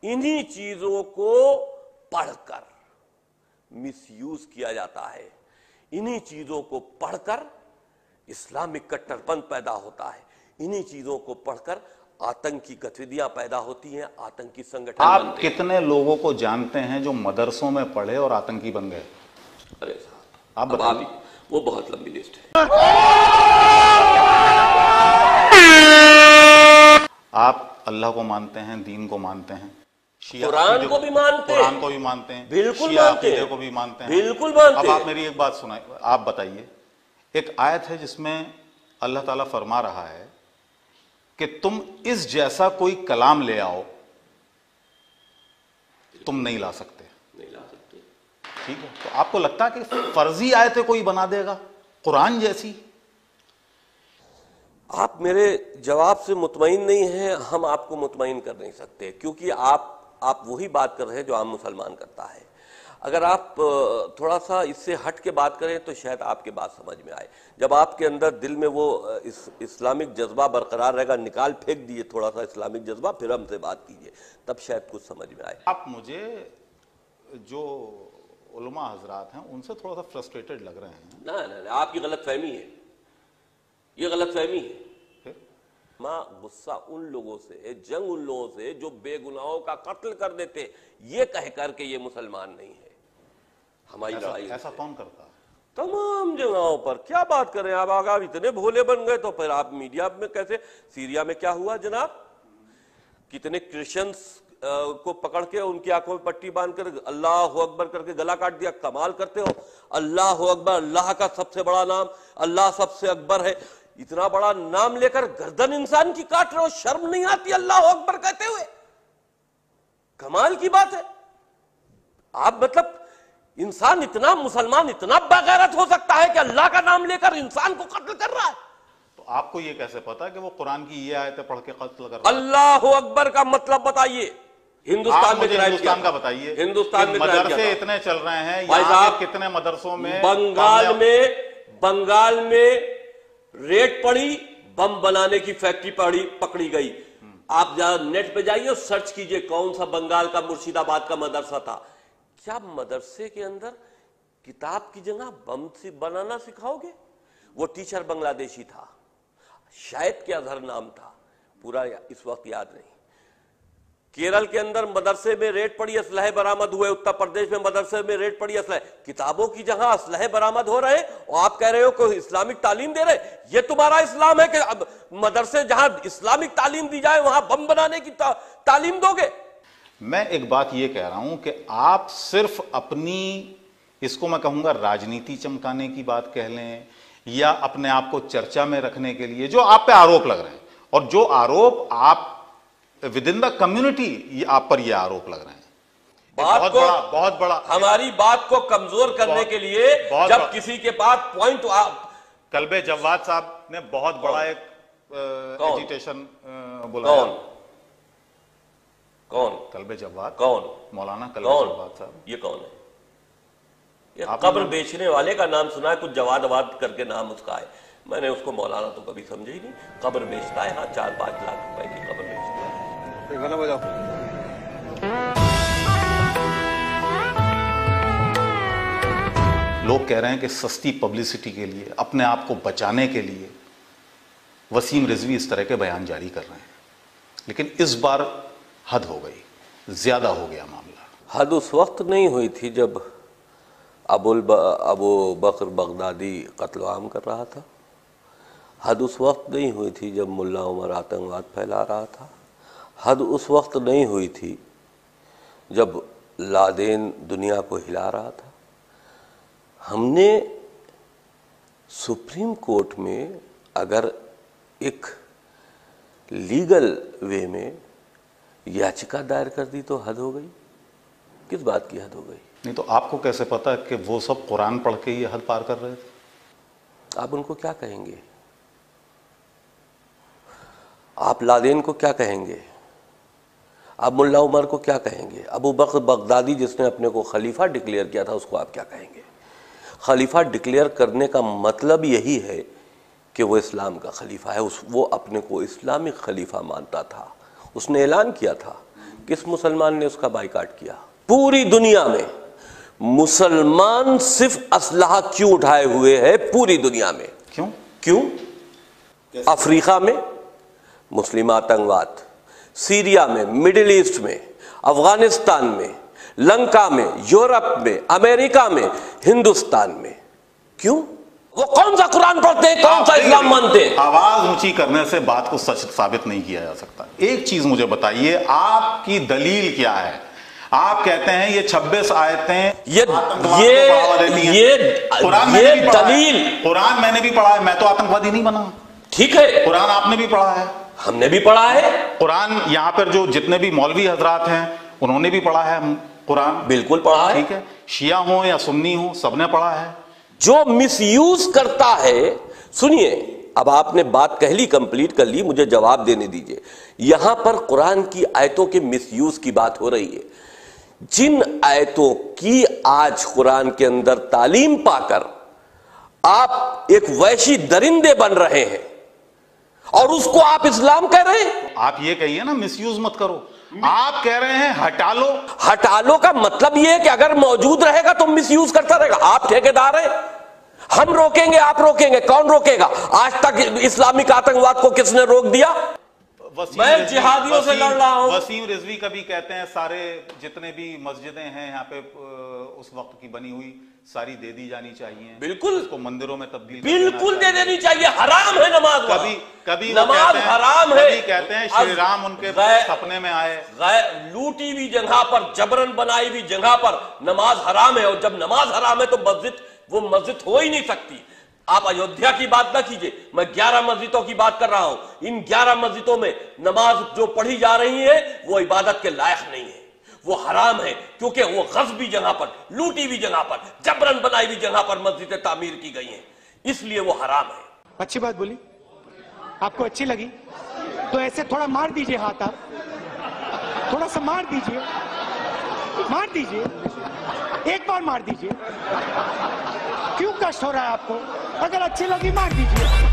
इन्हीं चीजों को पढ़कर मिसयूज किया जाता है। इन्हीं चीजों को पढ़कर इस्लामिक कट्टरपंथ पैदा होता है। इन्हीं चीजों को पढ़कर आतंकी गतिविधियां पैदा होती हैं, आतंकी संगठन आप बनते हैं। कितने लोगों को जानते हैं जो मदरसों में पढ़े और आतंकी बन गए? अरे साहब, आप अब बताइए। वो बहुत लंबी लिस्ट है। आप अल्लाह को मानते हैं, दीन को मानते हैं, कुरान को भी मानते हैं, कुरान को भी मानते हैं, बिल्कुल शिया मानते अकीदे हैं, को भी मानते हैं, बिल्कुल मानते अब हैं। आप मेरी एक बात सुनाए, आप बताइए। एक आयत है जिसमें अल्लाह ताला फरमा रहा है कि तुम इस जैसा कोई कलाम ले आओ, तुम नहीं ला सकते। नहीं ला सकते। ठीक है, तो आपको लगता है कि फर्जी आयतें कोई बना देगा कुरान जैसी? आप मेरे जवाब से मुतमईन नहीं हैं, हम आपको मुतमईन कर नहीं सकते, क्योंकि आप वही बात कर रहे हैं जो आम मुसलमान करता है। अगर आप थोड़ा सा इससे हट के बात करें तो शायद आपके बात समझ में आए। जब आपके अंदर दिल में वो इस्लामिक जज्बा बरकरार रहेगा, निकाल फेंक दिए थोड़ा सा इस्लामिक जज्बा, फिर हमसे बात कीजिए, तब शायद कुछ समझ में आए। आप मुझे जो उलमा हजरात हैं उनसे थोड़ा सा फ्रस्ट्रेटेड लग रहे हैं। ना, आपकी गलतफहमी है, ये गलतफहमी है। मां गुस्सा उन लोगों से है, जंग उन लोगों से जो बेगुनाहों का कत्ल कर देते, ये कह करके ये मुसलमान नहीं है। हमारी लड़ाई ऐसा कौन करता है? तमाम जगहों पर। क्या बात करें आप, आगा इतने भोले बन गए तो फिर आप मीडिया में कैसे? सीरिया में क्या हुआ जनाब? कितने क्रिश्चियंस को पकड़ के उनकी आंखों में पट्टी बांधकर अल्लाह अकबर करके गला काट दिया। कमाल करते हो, अल्लाह अकबर, अल्लाह का सबसे बड़ा नाम, अल्लाह सबसे अकबर है, इतना बड़ा नाम लेकर गर्दन इंसान की काट रहे हो, शर्म नहीं आती अल्लाह अकबर कहते हुए? कमाल की बात है। आप मतलब इंसान इतना, मुसलमान इतना बेगैरत हो सकता है कि अल्लाह का नाम लेकर इंसान को कत्ल कर रहा है? तो आपको ये कैसे पता कि वो कुरान की ये आयतें पढ़ के कत्ल कर रहा है? अल्लाह अकबर का मतलब बताइए। हिंदुस्तान में हिंदुस्तान का बताइए। हिंदुस्तान में मदरसे इतने चल रहे हैं, भाई यहाँ साहब, के कितने मदरसों में बंगाल में रेड पड़ी, बम बनाने की फैक्ट्री पकड़ी गई। आप जरा नेट पे जाइए और सर्च कीजिए कौन सा बंगाल का मुर्शिदाबाद का मदरसा था। क्या मदरसे के अंदर किताब की जगह बम बनाना सिखाओगे? वो टीचर बांग्लादेशी था, शायद क्या अजहर नाम था, पूरा इस वक्त याद नहीं। केरल के अंदर मदरसे में रेड पड़ी, असलहे बरामद हुए। उत्तर प्रदेश में मदरसे में रेड पड़ी, असलहे, किताबों की जगह असलहे बरामद हो रहे हैं और आप कह रहे हो कि इस्लामिक तालीम दे रहे। ये तुम्हारा इस्लाम है कि अब मदरसे जहां इस्लामिक तालीम दी जाए वहां बम बनाने की तालीम दोगे? मैं एक बात ये कह रहा हूं कि आप सिर्फ अपनी, इसको मैं कहूंगा राजनीति चमकाने की बात कह लें, या अपने आप को चर्चा में रखने के लिए जो आप पे आरोप लग रहे हैं, और जो आरोप आप विद इन द कम्युनिटी आप पर ये आरोप लग रहे हैं, बहुत बड़ा हमारी बात को कमजोर करने के लिए जब किसी के पास पॉइंट। कल्बे जव्वाद साहब ने बहुत बड़ा एक एजिटेशन बुलाया। कौन? कल्बे जव्वाद। कौन? मौलाना कल्बे जव्वाद साहब। ये कौन है? ये कब्र बेचने वाले का नाम सुना है, कुछ जवाद करके नाम उसका है। मैंने उसको मौलाना तो कभी समझे ही नहीं। कब्र बेचता है, हाँ, 4-5 लाख रुपए की कब्र बेचता है। गाना बजाओ। लोग कह रहे हैं कि सस्ती पब्लिसिटी के लिए, अपने आप को बचाने के लिए वसीम रिजवी इस तरह के बयान जारी कर रहे हैं, लेकिन इस बार हद हो गई, ज्यादा हो गया मामला। हद उस वक्त नहीं हुई थी जब अबू बकर बगदादी कत्ल आम कर रहा था। हद उस वक्त नहीं हुई थी जब मुल्ला उमर आतंकवाद फैला रहा था। हद उस वक्त नहीं हुई थी जब लादेन दुनिया को हिला रहा था। हमने सुप्रीम कोर्ट में अगर एक लीगल वे में याचिका दायर कर दी तो हद हो गई। किस बात की हद हो गई? नहीं तो आपको कैसे पता कि वो सब कुरान पढ़ के ये हद पार कर रहे थे? आप उनको क्या कहेंगे? आप लादेन को क्या कहेंगे? आप मुल्ला उमर को क्या कहेंगे? अबू बकर बगदादी जिसने अपने को खलीफा डिक्लेयर किया था उसको आप क्या कहेंगे? खलीफा डिक्लेयर करने का मतलब यही है कि वो इस्लाम का खलीफा है। वो अपने को इस्लामिक खलीफा मानता था। उसने ऐलान किया था किस मुसलमान ने उसका बाइकाट किया? पूरी दुनिया में मुसलमान सिर्फ असलहा क्यों उठाए हुए हैं? पूरी दुनिया में क्यों? क्यों? अफ्रीका में मुस्लिम आतंकवाद, सीरिया में, मिडिल ईस्ट में, अफगानिस्तान में, लंका में, यूरोप में, अमेरिका में, हिंदुस्तान में। क्यों? वो कौन सा कुरान पढ़ते हैं, कौन सा इस्लाम मानते हैं? आवाज ऊंची करने से बात को सच साबित नहीं किया जा सकता। एक चीज मुझे बताइए, आपकी दलील क्या है? आप कहते हैं ये 26 आयतें कुरान मैंने भी पढ़ा है, मैं तो आतंकवादी नहीं बना। ठीक है, कुरान आपने भी पढ़ा है, हमने भी पढ़ा है। कुरान यहाँ पर जो जितने भी मौलवी हजरात हैं उन्होंने भी पढ़ा है कुरान, बिल्कुल पढ़ा है। ठीक है, शिया हो या सुन्नी हो सबने पढ़ा है। जो मिसयूज करता है, सुनिए, अब आपने बात कह ली, कंप्लीट कर ली, मुझे जवाब देने दीजिए। यहां पर कुरान की आयतों के मिसयूज की बात हो रही है। जिन आयतों की आज कुरान के अंदर तालीम पाकर आप एक वैशी दरिंदे बन रहे हैं और उसको आप इस्लाम कह रहे हैं। आप ये कहिए ना मिसयूज मत करो, आप कह रहे हैं हटा लो। हटा लो का मतलब ये है कि अगर मौजूद रहेगा तो मिसयूज करता रहेगा। आप ठेकेदार हैं, हम रोकेंगे, आप रोकेंगे, कौन रोकेगा? आज तक इस्लामिक आतंकवाद को किसने रोक दिया? मैं जिहादियों से लड़ रहा हूं। वसीम रिजवी कभी कहते हैं सारे जितने भी मस्जिदें हैं यहाँ पे उस वक्त की बनी हुई सारी दे दी जानी चाहिए। बिल्कुल, उसको मंदिरों में तब्दील बिल्कुल दे देनी चाहिए। हराम है नमाज, कभी नमाज हराम है। कभी कहते हैं श्री राम उनके सपने में आए। लूटी हुई जगह पर, जबरन बनाई हुई जगह पर नमाज हराम है, और जब नमाज हराम है तो वो मस्जिद हो ही नहीं सकती। आप अयोध्या की बात ना कीजिए, मैं 11 मस्जिदों की बात कर रहा हूं। इन 11 मस्जिदों में नमाज जो पढ़ी जा रही है वो इबादत के लायक नहीं है, वो हराम है, क्योंकि वो गस्बी जगह पर, लूटी हुई जगह पर, जबरन बनाई हुई जगह पर मस्जिदें तामीर की गई हैं, इसलिए वो हराम है। अच्छी बात बोली, आपको अच्छी लगी तो ऐसे थोड़ा मार दीजिए हाथ, आप थोड़ा सा मार दीजिए, मार दीजिए, एक बार मार दीजिए। क्यों कष्ट हो रहा है आपको? अगर अच्छी लगी मार दीजिए।